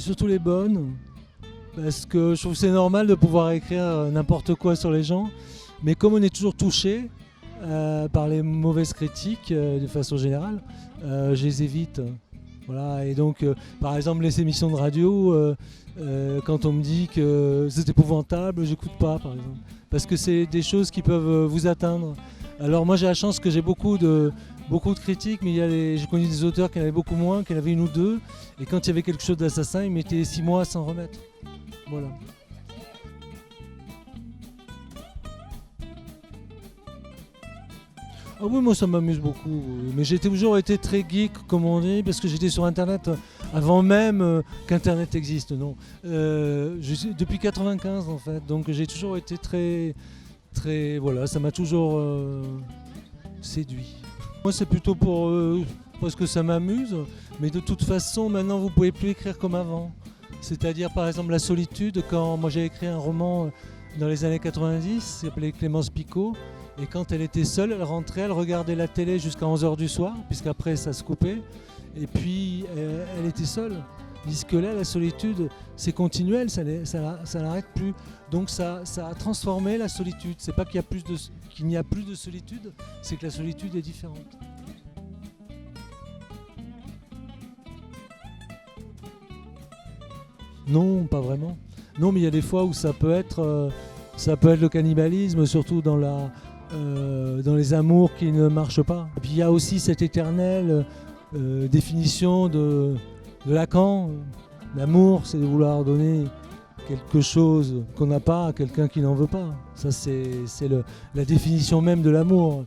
surtout les bonnes, parce que je trouve que c'est normal de pouvoir écrire n'importe quoi sur les gens, mais comme on est toujours touché par les mauvaises critiques de façon générale, je les évite. Voilà, et donc, par exemple, les émissions de radio, quand on me dit que c'est épouvantable, j'écoute pas, par exemple, parce que c'est des choses qui peuvent vous atteindre. Alors moi j'ai la chance que j'ai beaucoup de critiques, mais j'ai connu des auteurs qui en avaient beaucoup moins, qui en avaient une ou deux, et quand il y avait quelque chose d'assassin, ils mettaient 6 mois à s'en remettre. Voilà. Ah oui, moi ça m'amuse beaucoup, mais j'ai toujours été très geek, comme on dit, parce que j'étais sur Internet avant même qu'Internet existe, non. Depuis 95 en fait, donc j'ai toujours été voilà, ça m'a toujours séduit. Moi c'est plutôt parce que ça m'amuse, mais de toute façon maintenant vous pouvez plus écrire comme avant. C'est-à-dire par exemple la solitude, quand moi j'ai écrit un roman dans les années 90, qui s'appelait Clémence Picot, et quand elle était seule, elle rentrait, elle regardait la télé jusqu'à 11h du soir, puisqu'après ça se coupait, et puis elle était seule. Tandis que là, la solitude, c'est continuel, ça n'arrête plus. Donc ça a transformé la solitude. C'est pas qu'il n'y a plus de solitude, c'est que la solitude est différente. Non, pas vraiment. Non, mais il y a des fois où ça peut être le cannibalisme, surtout dans les amours qui ne marchent pas. Et puis il y a aussi cette éternelle définition de Lacan. L'amour, c'est de vouloir donner quelque chose qu'on n'a pas à quelqu'un qui n'en veut pas. Ça, c'est la définition même de l'amour.